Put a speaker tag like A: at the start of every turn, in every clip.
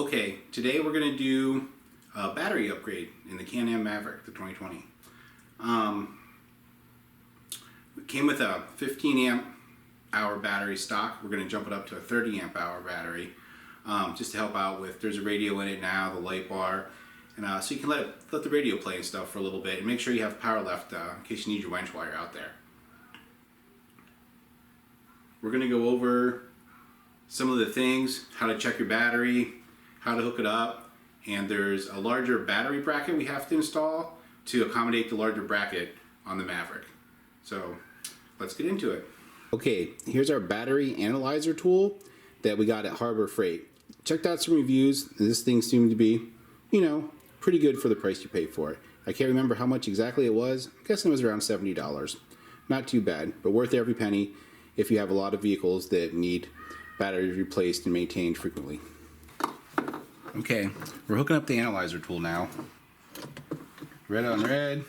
A: Okay, today we're going to do a battery upgrade in the Can-Am Maverick, the 2020. It came with a 15 amp hour battery stock. We're going to jump it up to a 30 amp hour battery just to help out with, there's a radio in it now, the light bar, and so you can let the radio play and stuff for a little bit and make sure you have power left in case you need your winch while you're out there. We're going to go over some of the things, how to check your battery, how to hook it up, and there's a larger battery bracket we have to install to accommodate the larger bracket on the Maverick. So let's get into it. Okay, here's our battery analyzer tool that we got at Harbor Freight. Checked out some reviews. This thing seemed to be, pretty good for the price you pay for it. I can't remember how much exactly it was. I'm guessing it was around $70. Not too bad, but worth every penny if you have a lot of vehicles that need batteries replaced and maintained frequently. Okay, we're hooking up the analyzer tool now. Red on red.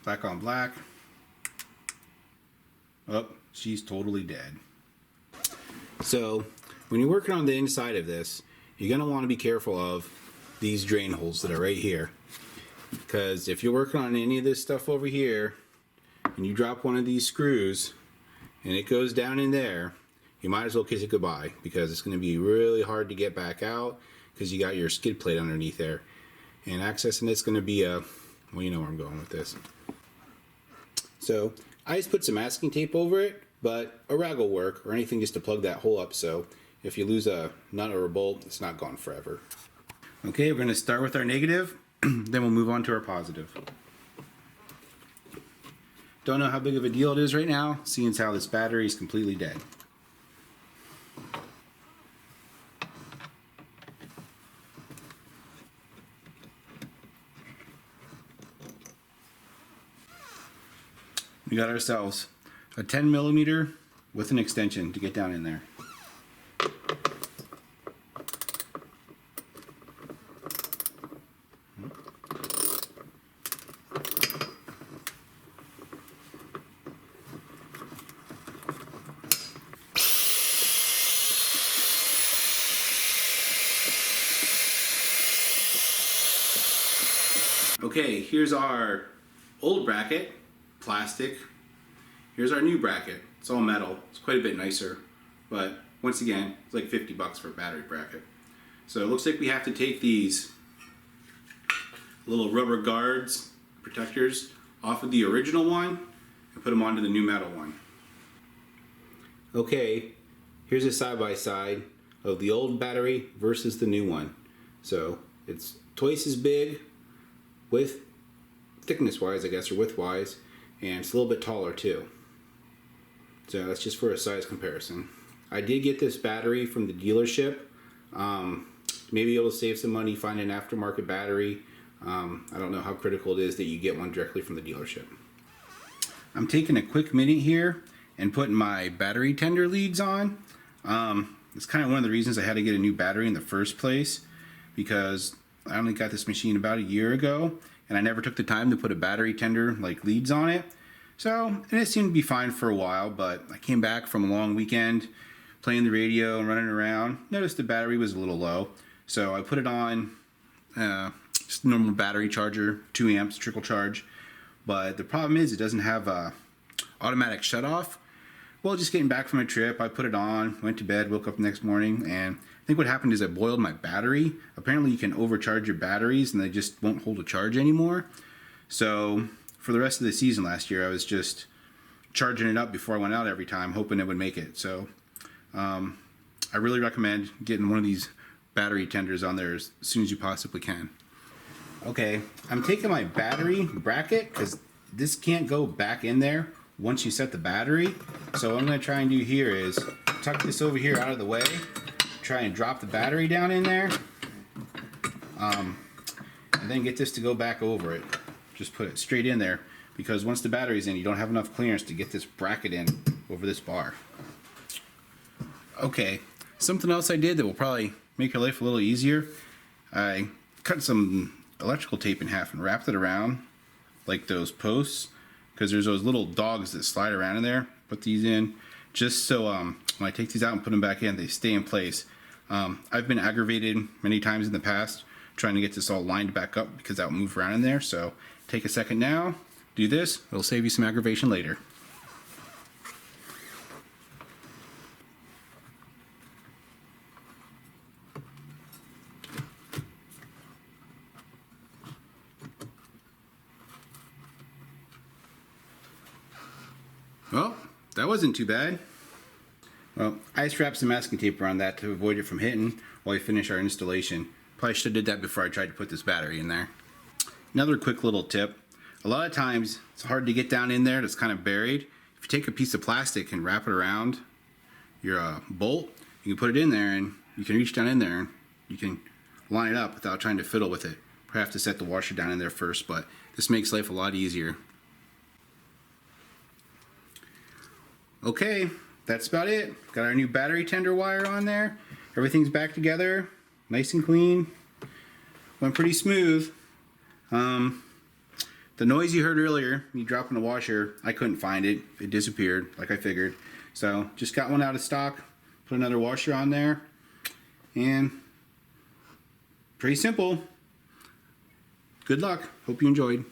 A: Black on black. Oh, she's totally dead. So, when you're working on the inside of this, you're going to want to be careful of these drain holes that are right here. Because if you're working on any of this stuff over here, and you drop one of these screws, and it goes down in there, you might as well kiss it goodbye, because it's going to be really hard to get back out, because you got your skid plate underneath there. And accessing it's going to be a, well, you know where I'm going with this. So, I just put some masking tape over it, but a rag will work, or anything just to plug that hole up, so if you lose a nut or a bolt, it's not gone forever. Okay, we're going to start with our negative, then we'll move on to our positive. Don't know how big of a deal it is right now, seeing as how this battery is completely dead. We got ourselves a 10 millimeter with an extension to get down in there. Okay, here's our old bracket, plastic. Here's our new bracket. It's all metal. It's quite a bit nicer, but once again, it's like 50 bucks for a battery bracket. So it looks like we have to take these little rubber guards, protectors, off of the original one and put them onto the new metal one. Okay, here's a side-by-side of the old battery versus the new one. So it's twice as big with thickness-wise, I guess, or width-wise, and it's a little bit taller too. So that's just for a size comparison. I did get this battery from the dealership. Maybe able to save some money, find an aftermarket battery. I don't know how critical it is that you get one directly from the dealership. I'm taking a quick minute here and putting my battery tender leads on. It's kind of one of the reasons I had to get a new battery in the first place, because I only got this machine about a year ago and I never took the time to put a battery tender leads on it. So, and it seemed to be fine for a while, but I came back from a long weekend playing the radio and running around, noticed the battery was a little low, so I put it on just a normal battery charger, 2 amps, trickle charge, but the problem is it doesn't have a automatic shut off. Well, just getting back from a trip, I put it on, went to bed, woke up the next morning, and I think what happened is I boiled my battery. Apparently you can overcharge your batteries and they just won't hold a charge anymore. So for the rest of the season last year, I was just charging it up before I went out every time, hoping it would make it. So I really recommend getting one of these battery tenders on there as soon as you possibly can. Okay, I'm taking my battery bracket because this can't go back in there once you set the battery. So what I'm going to try and do here is tuck this over here out of the way, try and drop the battery down in there, and then get this to go back over it. Just put it straight in there, because once the battery's in, you don't have enough clearance to get this bracket in over this bar. Okay, something else I did that will probably make your life a little easier. I cut some electrical tape in half and wrapped it around like those posts, because there's those little dogs that slide around in there. Put these in just so when I take these out and put them back in, they stay in place. I've been aggravated many times in the past trying to get this all lined back up because that will move around in there. So take a second now, do this. It'll save you some aggravation later. Well, that wasn't too bad. Well, I strapped some masking tape around that to avoid it from hitting while we finish our installation. Probably should have did that before I tried to put this battery in there. Another quick little tip. A lot of times it's hard to get down in there, that's kind of buried. If you take a piece of plastic and wrap it around your bolt, you can put it in there and you can reach down in there and you can line it up without trying to fiddle with it. Probably have to set the washer down in there first, but this makes life a lot easier. Okay, that's about it. Got our new battery tender wire on there. Everything's back together, nice and clean. Went pretty smooth. The noise you heard earlier, me dropping the washer, I couldn't find it. It disappeared, like I figured. So just got one out of stock, put another washer on there, and pretty simple. Good luck. Hope you enjoyed.